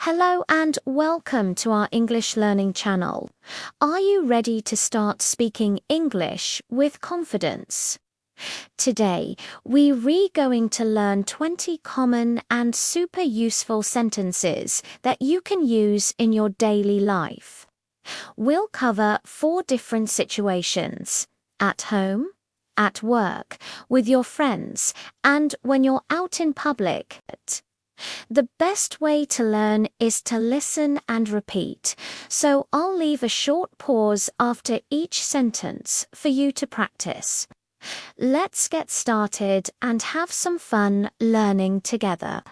Hello and welcome to our English learning channel. Are you ready to start speaking English with confidence? Today, we're going to learn 20 common and super useful sentences that you can use in your daily life. We'll cover 4 different situations: at home, at work, with your friends, and when you're out in public. The best way to learn is to listen and repeat, so I'll leave a short pause after each sentence for you to practice. Let's get started and have some fun learning together.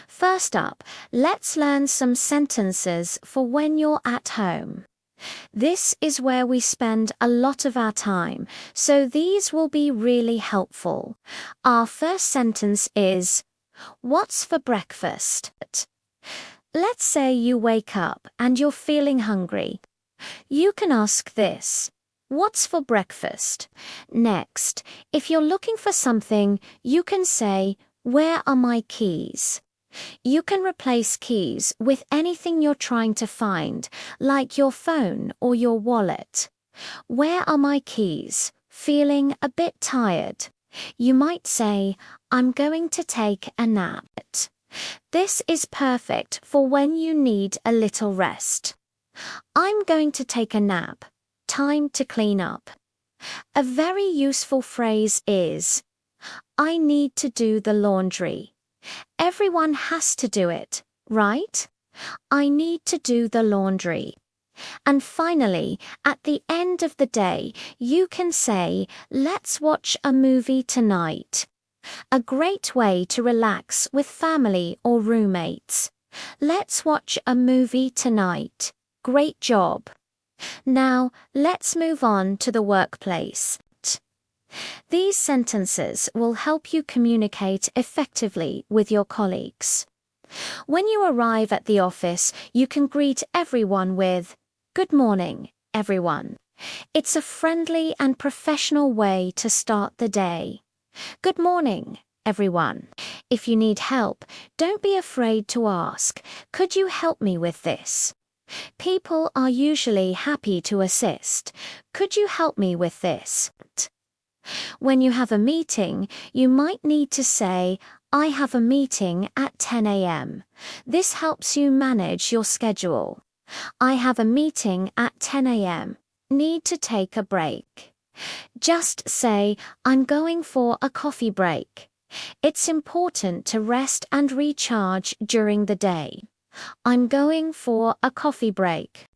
First up, let's learn some sentences for when you're at home. This is where we spend a lot of our time, so these will be really helpful. Our first sentence is, "What's for breakfast?" Let's say you wake up and you're feeling hungry. You can ask this: "What's for breakfast?" Next, if you're looking for something, you can say, "Where are my keys?" You can replace keys with anything you're trying to find, like your phone or your wallet. "Where are my keys? Feeling a bit tired." You might say, "I'm going to take a nap." This is perfect for when you need a little rest. "I'm going to take a nap. Time to clean up." A very useful phrase is, "I need to do the laundry." Everyone has to do it, right? I need to do the laundry. And finally, at the end of the day, you can say, "Let's watch a movie tonight." A great way to relax with family or roommates. "Let's watch a movie tonight." Great job. Now, let's move on to the workplace. These sentences will help you communicate effectively with your colleagues. When you arrive at the office, you can greet everyone with, "Good morning, everyone." It's a friendly and professional way to start the day. "Good morning, everyone." If you need help, don't be afraid to ask, "Could you help me with this?" People are usually happy to assist. "Could you help me with this?" When you have a meeting, you might need to say, "I have a meeting at 10 a.m. This helps you manage your schedule. "I have a meeting at 10 a.m. Need to take a break." Just say, "I'm going for a coffee break." It's important to rest and recharge during the day. "I'm going for a coffee break."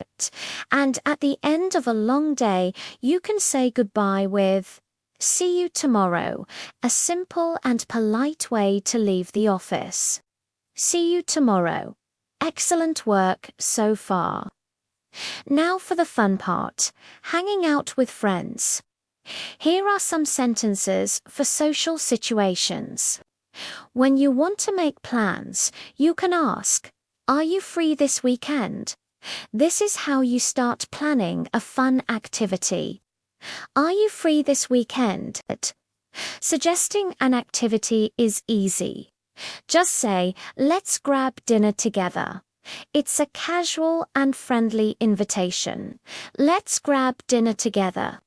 And at the end of a long day, you can say goodbye with, "See you tomorrow," a simple and polite way to leave the office. See you tomorrow. Excellent work so far. Now for the fun part, hanging out with friends. Here are some sentences for social situations. When you want to make plans, you can ask, "Are you free this weekend?" This is how you start planning a fun activity. "Are you free this weekend?" Suggesting an activity is easy. Just say, "Let's grab dinner together." It's a casual and friendly invitation. Let's grab dinner together.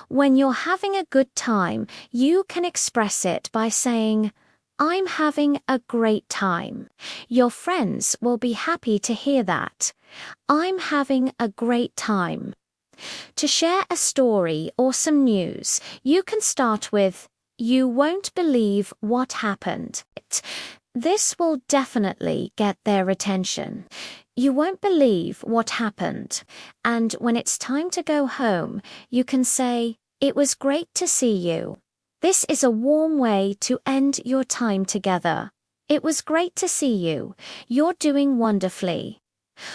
When you're having a good time, you can express it by saying, "I'm having a great time." Your friends will be happy to hear that. "I'm having a great time." To share a story or some news, you can start with, "You won't believe what happened." This will definitely get their attention. You won't believe what happened. And when it's time to go home, you can say, "It was great to see you." This is a warm way to end your time together. "It was great to see you. You're doing wonderfully."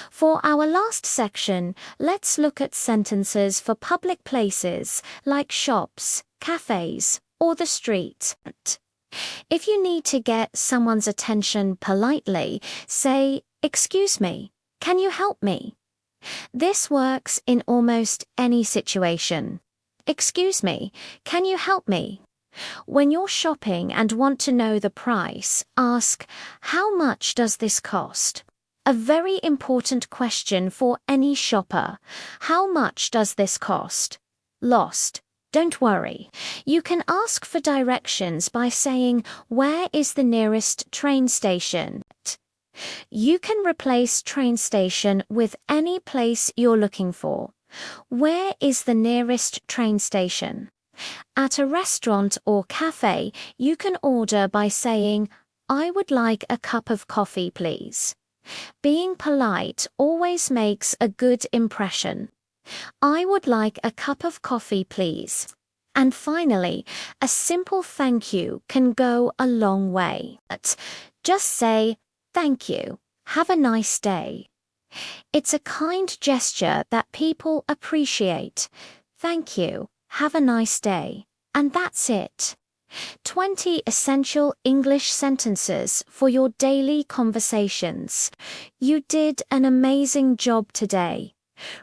For our last section, let's look at sentences for public places like shops, cafes, or the street. If you need to get someone's attention politely, say, "Excuse me, can you help me?" This works in almost any situation. "Excuse me, can you help me?" When you're shopping and want to know the price, ask, "How much does this cost?" A very important question for any shopper. How much does this cost? Lost. Don't worry. You can ask for directions by saying, "Where is the nearest train station?" You can replace train station with any place you're looking for. Where is the nearest train station? At a restaurant or cafe, you can order by saying, "I would like a cup of coffee, please." Being polite always makes a good impression. "I would like a cup of coffee, please." And finally, a simple thank you can go a long way. Just say, "Thank you. Have a nice day." It's a kind gesture that people appreciate. Thank you. Have a nice day. And that's it. 20 essential English sentences for your daily conversations. You did an amazing job today.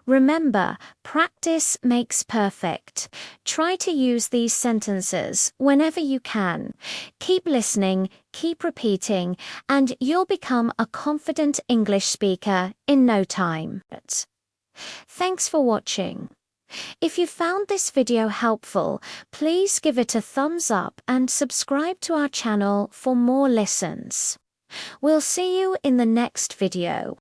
Remember, practice makes perfect. Try to use these sentences whenever you can. Keep listening, keep repeating, and you'll become a confident English speaker in no time. Thanks for watching. If you found this video helpful, please give it a thumbs up and subscribe to our channel for more lessons. We'll see you in the next video.